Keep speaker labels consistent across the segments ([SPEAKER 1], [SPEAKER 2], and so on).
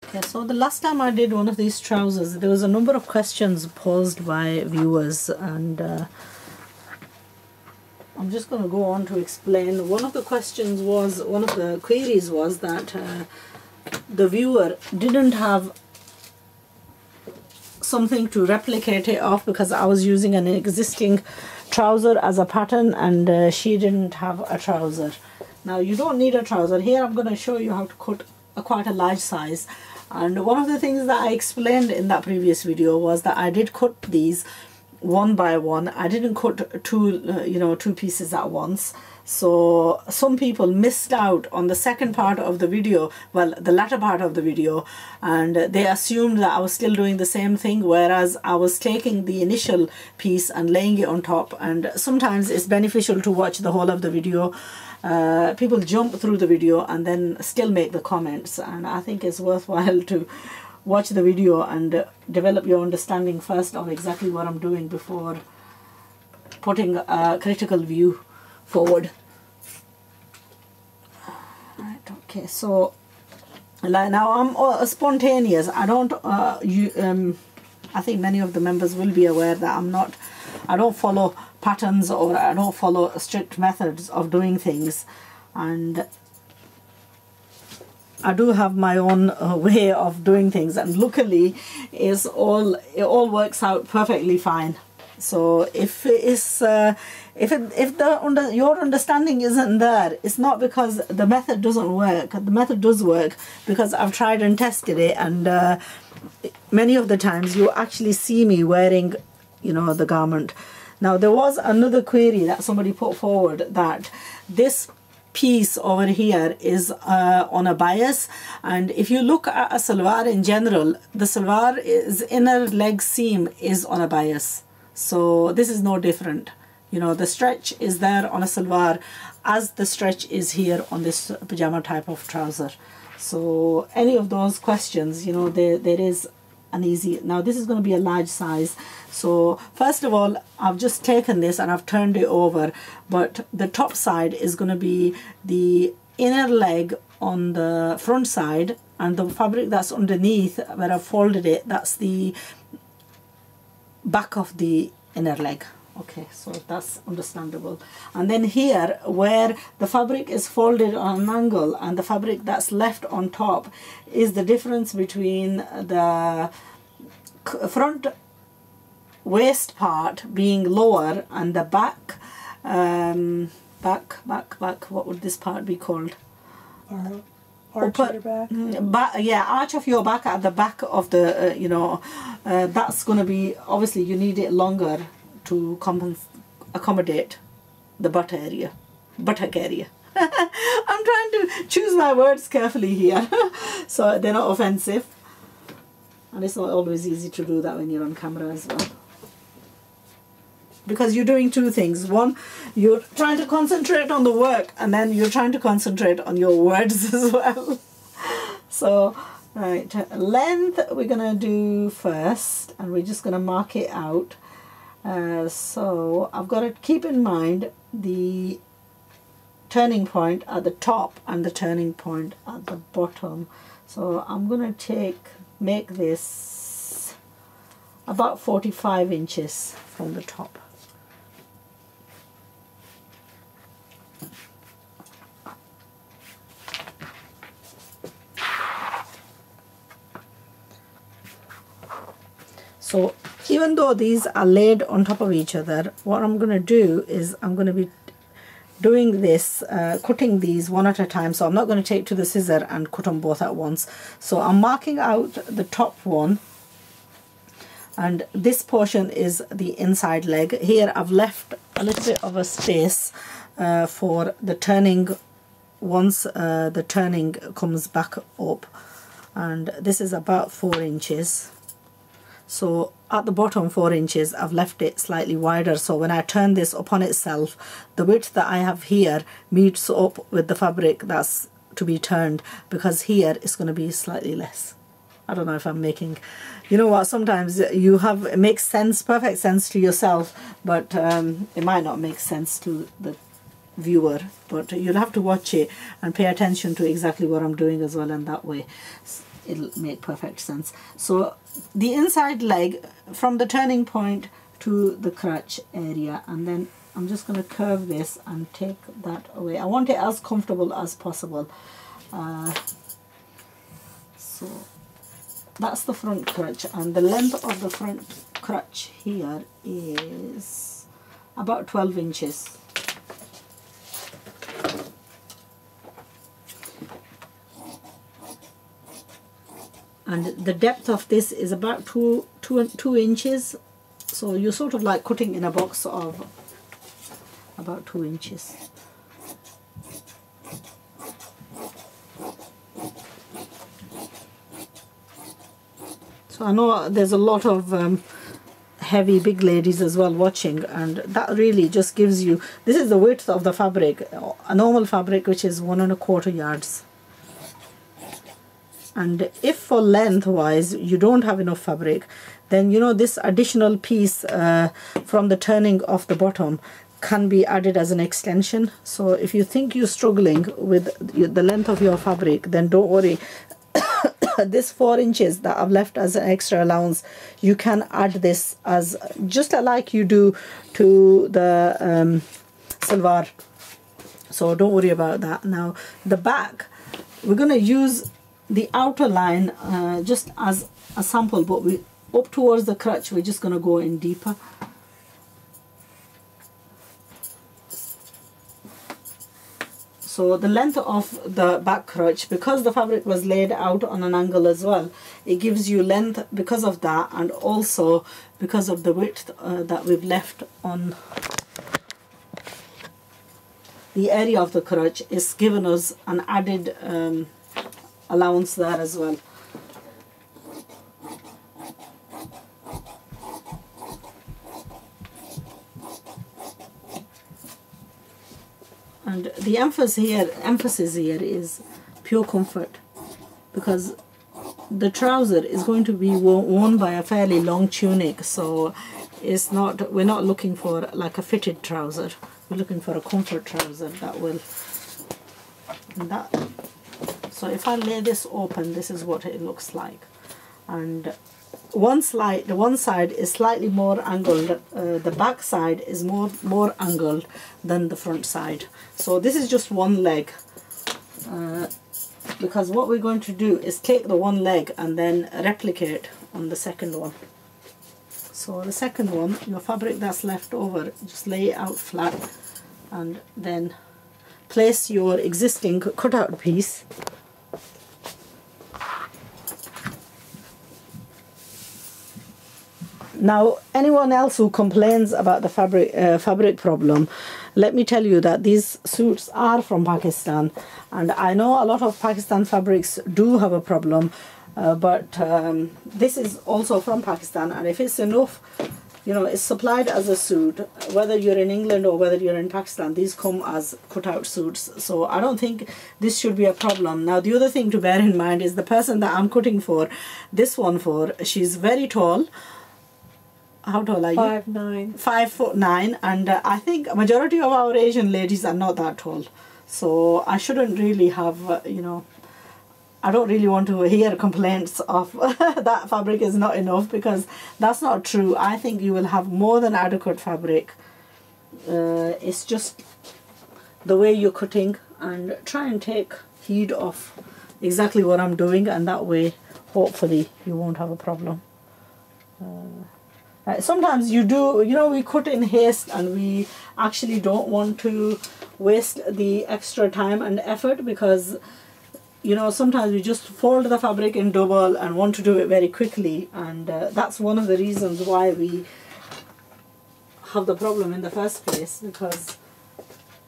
[SPEAKER 1] Okay, so the last time I did one of these trousers, there was a number of questions posed by viewers, and I'm just going to go on to explain. One of the questions was, one of the queries was that the viewer didn't have something to replicate it off because I was using an existing trouser as a pattern, and she didn't have a trouser. Now you don't need a trouser. Here I'm going to show you how to cut quite a large size. And one of the things that I explained in that previous video was that I did cut these one by one. I didn't cut two pieces at once. So some people missed out on the second part of the video, well, the latter part of the video, and they assumed that I was still doing the same thing, whereas I was taking the initial piece and laying it on top. And sometimes it's beneficial to watch the whole of the video. People jump through the video and then still make the comments, and I think it's worthwhile to watch the video and develop your understanding first of exactly what I'm doing before putting a critical view forward. Right, okay, so like now I'm spontaneous. I don't I think many of the members will be aware that I don't follow patterns, or I don't follow strict methods of doing things, and I do have my own way of doing things, and luckily it all works out perfectly fine. So if your understanding isn't there, it's not because the method doesn't work. The method does work because I've tried and tested it, and many of the times you actually see me wearing, the garment. Now there was another query that somebody put forward, that this piece over here is on a bias, and if you look at a salwar in general, the salwar's inner leg seam is on a bias. So this is no different. The stretch is there on a salwar as the stretch is here on this pajama type of trouser. So any of those questions, there is an easy. Now this is going to be a large size. So first of all, I've just taken this and I've turned it over, but the top side is going to be the inner leg on the front side, and the fabric that's underneath where I've folded it, that's the back of the inner leg. Okay, so that's understandable. And then here, where the fabric is folded on an angle and the fabric that's left on top, is the difference between the front waist part being lower and the back, what would this part be called?
[SPEAKER 2] Arch of your back?
[SPEAKER 1] Yeah, arch of your back at the back of the, that's going to be, obviously you need it longer to accommodate the buttock area. I'm trying to choose my words carefully here so they're not offensive, and it's not always easy to do that when you're on camera as well, because you're doing two things. One, you're trying to concentrate on the work, and then you're trying to concentrate on your words as well. So right, length we're gonna do first, and we're just gonna mark it out. So I've got to keep in mind the turning point at the top and the turning point at the bottom. So I'm going to make this about 45 inches from the top. So even though these are laid on top of each other, what I'm going to do is I'm going to be doing this, cutting these one at a time. So I'm not going to take to the scissor and cut them both at once. So I'm marking out the top one, and this portion is the inside leg. Here I've left a little bit of a space for the turning once the turning comes back up, and this is about 4 inches. So at the bottom 4 inches, I've left it slightly wider, so when I turn this upon itself, the width that I have here meets up with the fabric that's to be turned, because here it's going to be slightly less. I don't know if I'm making, sometimes it makes sense, perfect sense to yourself, but it might not make sense to the viewer, but you'll have to watch it and pay attention to exactly what I'm doing as well, and that way it'll make perfect sense. So the inside leg from the turning point to the crotch area, and then I'm just going to curve this and take that away. I want it as comfortable as possible. So that's the front crotch, and the length of the front crotch here is about 12 inches. And the depth of this is about two inches. So you're sort of like cutting in a box of about 2 inches. So I know there's a lot of heavy big ladies as well watching, and that really just gives you, this is the width of the fabric, a normal fabric which is 1¼ yards. And if for lengthwise you don't have enough fabric, then you know this additional piece from the turning of the bottom can be added as an extension. So if you think you're struggling with the length of your fabric, then don't worry. This 4 inches that I've left as an extra allowance, you can add this as just like you do to the salwar. So don't worry about that. Now the back, we're going to use the outer line just as a sample, but we up towards the crotch we're just going to go in deeper. So the length of the back crotch, because the fabric was laid out on an angle as well, it gives you length because of that, and also because of the width that we've left on the area of the crotch, is given us an added allowance there as well. And the emphasis here is pure comfort, because the trouser is going to be worn by a fairly long tunic, so it's not, we're not looking for like a fitted trouser, we're looking for a comfort trouser that will, so if I lay this open, this is what it looks like. And the one side is slightly more angled, the back side is more angled than the front side. So this is just one leg, because what we're going to do is take the one leg and then replicate on the second one. So the second one, your fabric that's left over, just lay it out flat and then place your existing cutout piece . Now, anyone else who complains about the fabric problem, let me tell you that these suits are from Pakistan, and I know a lot of Pakistan fabrics do have a problem, but this is also from Pakistan, and if it's enough, you know, it's supplied as a suit, whether you're in England or whether you're in Pakistan, these come as cutout suits, so I don't think this should be a problem. Now, the other thing to bear in mind is the person that I'm cutting for, this one for, she's very tall. How tall are you?
[SPEAKER 2] 5'9".
[SPEAKER 1] 5'9", and I think a majority of our Asian ladies are not that tall. So I shouldn't really have, you know, I don't really want to hear complaints of that fabric is not enough, because that's not true. I think you will have more than adequate fabric. It's just the way you're cutting, and try and take heed of exactly what I'm doing, and that way hopefully you won't have a problem. Sometimes you do, you know, we cut in haste and we actually don't want to waste the extra time and effort, because, you know, sometimes we just fold the fabric in double and want to do it very quickly, and that's one of the reasons why we have the problem in the first place, because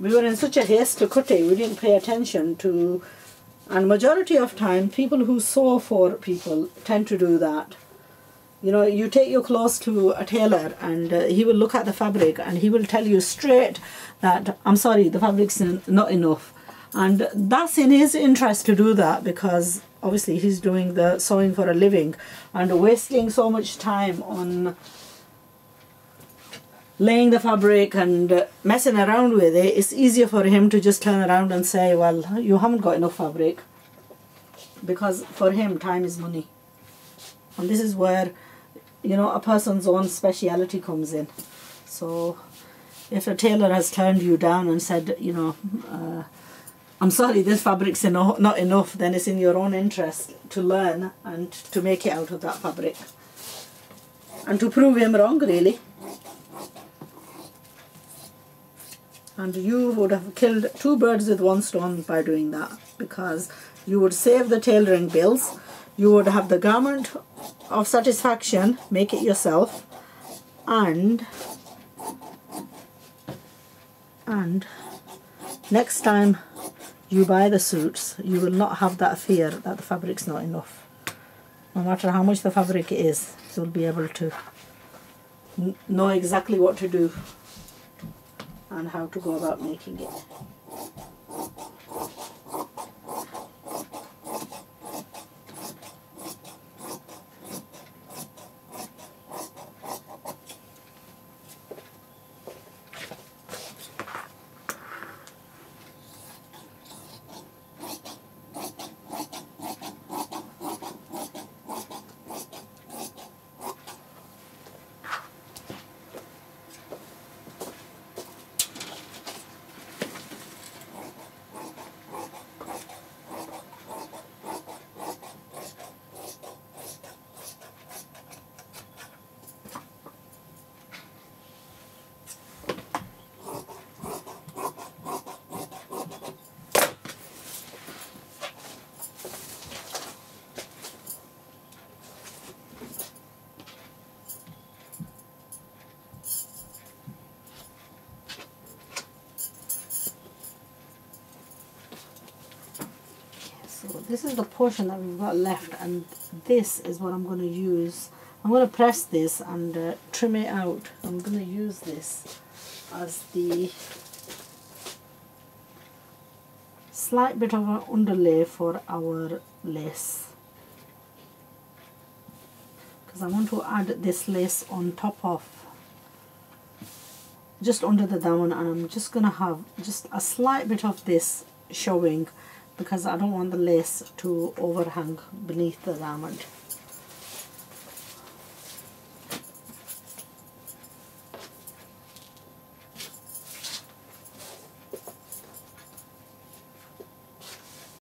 [SPEAKER 1] we were in such a haste to cut it, we didn't pay attention to, and majority of time people who sew for people tend to do that. You know, you take your clothes to a tailor and he will look at the fabric and he will tell you straight that, I'm sorry, the fabric's not enough. And that's in his interest to do that, because obviously he's doing the sewing for a living, and wasting so much time on laying the fabric and messing around with it, it's easier for him to just turn around and say, well, you haven't got enough fabric. because for him time is money, and this is where, you know, a person's own speciality comes in. So if a tailor has turned you down and said, you know, I'm sorry, this fabric's not enough, then it's in your own interest to learn and to make it out of that fabric, and to prove him wrong, really. And you would have killed 2 birds with 1 stone by doing that, because you would save the tailoring bills, you would have the garment of satisfaction, make it yourself, and next time you buy the suits, you will not have that fear that the fabric's not enough. No matter how much the fabric is, you'll be able to know exactly what to do and how to go about making it. So this is the portion that we've got left, and this is what I'm going to use. I'm going to press this and trim it out. I'm going to use this as the slight bit of an underlay for our lace, because I want to add this lace on top of, just under the daman, and I'm just going to have just a slight bit of this showing, because I don't want the lace to overhang beneath the garment.